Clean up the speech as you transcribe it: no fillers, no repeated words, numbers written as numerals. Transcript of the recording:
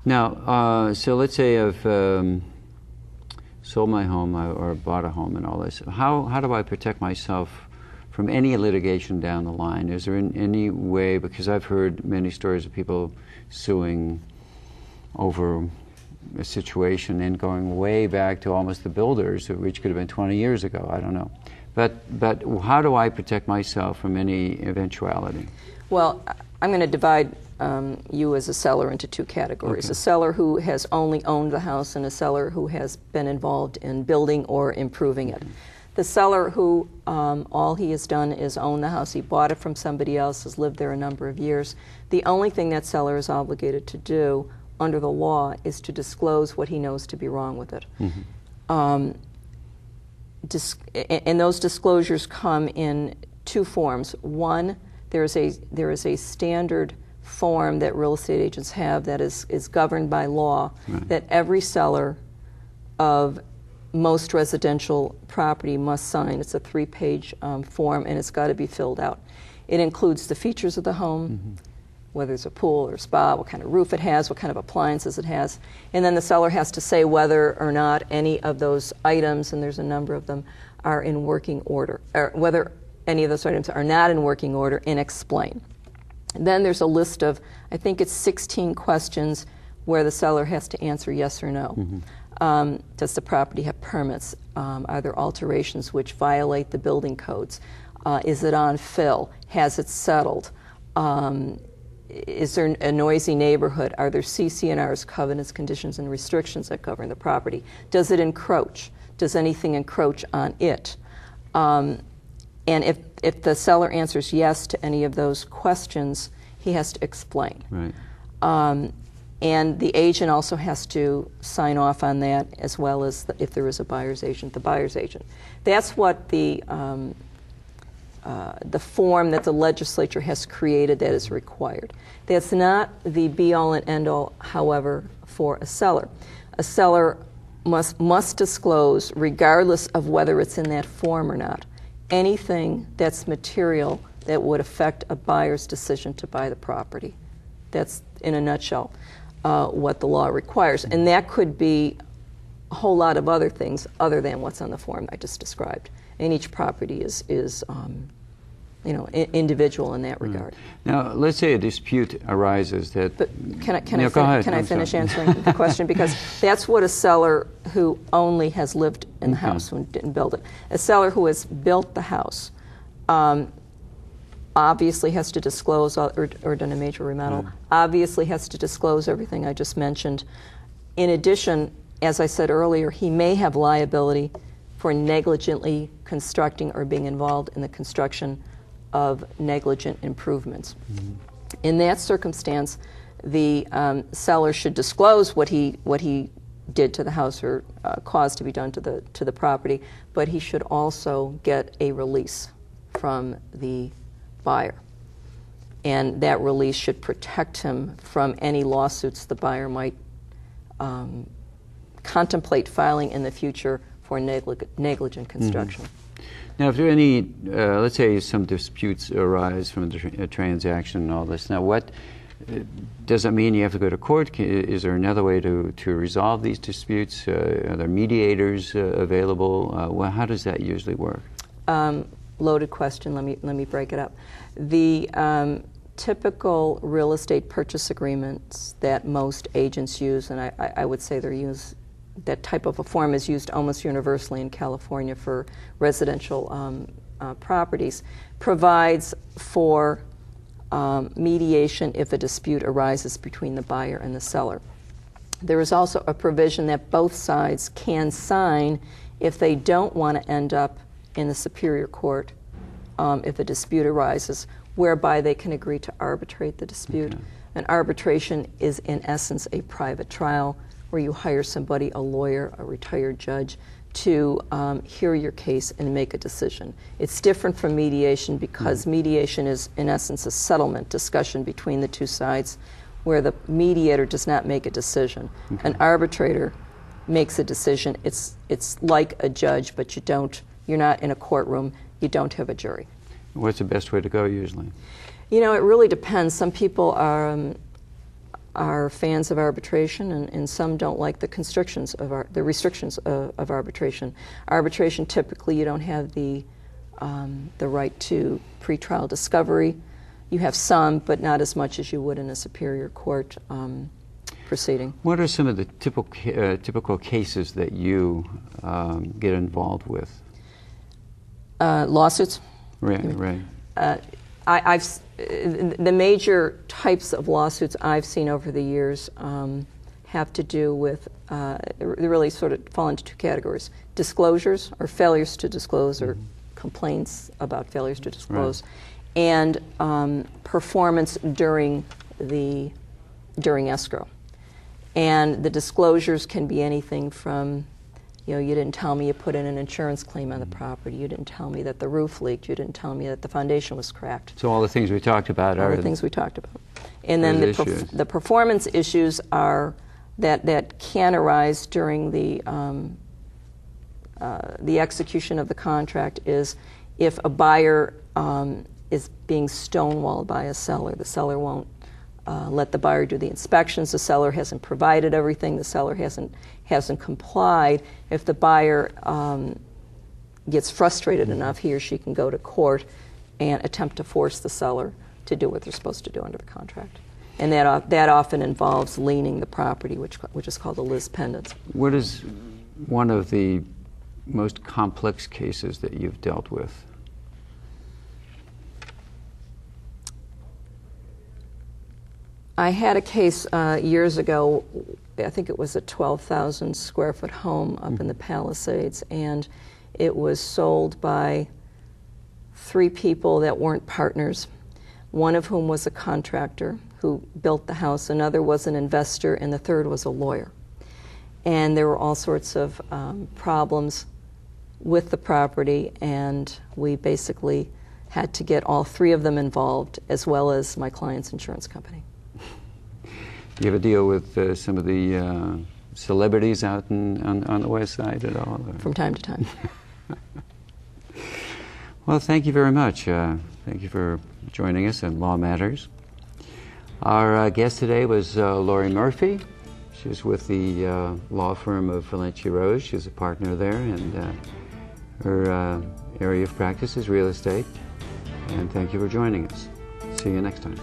Now, so let's say I've sold my home or bought a home and all this. How do I protect myself from any litigation down the line? Is there any way, because I've heard many stories of people suing over a situation and going way back to almost the builders, which could have been 20 years ago, I don't know. But how do I protect myself from any eventuality? Well, I'm going to divide you as a seller into two categories. Okay. A seller who has only owned the house and a seller who has been involved in building or improving it. The seller who all he has done is own the house, he bought it from somebody else, has lived there a number of years. The only thing that seller is obligated to do under the law is to disclose what he knows to be wrong with it. Mm-hmm. And those disclosures come in two forms. One, there is a standard form that real estate agents have that is governed by law, right, that every seller of most residential property must sign. It's a 3-page form, and it's got to be filled out. It includes the features of the home, mm-hmm, whether it's a pool or a spa, what kind of roof it has, what kind of appliances it has, and then the seller has to say whether or not any of those items, and there's a number of them, are in working order, or whether any of those items are not in working order, and explain. And then there's a list of, I think it's 16 questions where the seller has to answer yes or no. Mm-hmm. Does the property have permits? Are there alterations which violate the building codes? Is it on fill? Has it settled? Is there a noisy neighborhood? Are there CC&Rs, covenants, conditions, and restrictions that govern the property? Does it encroach? Does anything encroach on it? And if the seller answers yes to any of those questions, he has to explain. Right. And the agent also has to sign off on that, as well as if there is a buyer's agent, the buyer's agent. That's what the form that the legislature has created that is required. That's not the be-all and end-all, however, for a seller. A seller must disclose, regardless of whether it's in that form or not, anything that's material that would affect a buyer's decision to buy the property. That's, in a nutshell, what the law requires. And that could be a whole lot of other things other than what's on the form I just described. And each property is individual in that regard. Now, let's say a dispute arises that... But can I finish answering the question? Because that's what a seller who only has lived in the house, who didn't build it. A seller who has built the house obviously has to disclose, or done a major remodel, obviously has to disclose everything I just mentioned. In addition, as I said earlier, he may have liability for negligently constructing or being involved in the construction of negligent improvements. Mm-hmm. In that circumstance, the seller should disclose what he did to the house or caused to be done to the property, but he should also get a release from the buyer. And that release should protect him from any lawsuits the buyer might contemplate filing in the future for negligent construction. Mm-hmm. Now, if there are any, let's say some disputes arise from the transaction and all this, now what, does that mean you have to go to court? Is there another way to resolve these disputes? Are there mediators available? Well, how does that usually work? Loaded question, let me break it up. The typical real estate purchase agreements that most agents use, and I would say that type of a form is used almost universally in California for residential properties, provides for mediation if a dispute arises between the buyer and the seller. There is also a provision that both sides can sign if they don't want to end up in the Superior Court if a dispute arises, whereby they can agree to arbitrate the dispute. Okay. And arbitration is, in essence, a private trial where you hire somebody, a lawyer, a retired judge, to hear your case and make a decision. It's different from mediation because mediation is, in essence, a settlement discussion between the two sides where the mediator does not make a decision. Okay. An arbitrator makes a decision. It's like a judge, but you're not in a courtroom. You don't have a jury. What's the best way to go usually? You know, it really depends. Some people are fans of arbitration, and some don't like the restrictions of arbitration. Arbitration, typically, you don't have the right to pretrial discovery. You have some, but not as much as you would in a superior court proceeding. What are some of the typical cases that you get involved with? Lawsuits. Right. The major types of lawsuits I've seen over the years have to do with, they really sort of fall into two categories: disclosures or failures to disclose, or complaints about failures to disclose, and performance during escrow. And the disclosures can be anything from, you didn't tell me you put in an insurance claim on the property. You didn't tell me that the roof leaked. You didn't tell me that the foundation was cracked. So all the things we talked about are the things we talked about. And then the performance issues are that can arise during the execution of the contract is if a buyer is being stonewalled by a seller. The seller won't let the buyer do the inspections. The seller hasn't provided everything. The seller hasn't complied. If the buyer gets frustrated enough, he or she can go to court and attempt to force the seller to do what they're supposed to do under the contract. And that often involves liening the property, which is called a lis pendens. What is one of the most complex cases that you've dealt with? I had a case years ago. I think it was a 12,000 square foot home up in the Palisades, and it was sold by 3 people that weren't partners, one of whom was a contractor who built the house, another was an investor, and the third was a lawyer. And there were all sorts of problems with the property, and we basically had to get all 3 of them involved, as well as my client's insurance company. Do you ever deal with some of the celebrities out on the West Side at all? Or? From time to time. Well, thank you very much. Thank you for joining us in Law Matters. Our guest today was Laurie Murphy. She's with the law firm of Valensi Rose. She's a partner there, and her area of practice is real estate. And thank you for joining us. See you next time.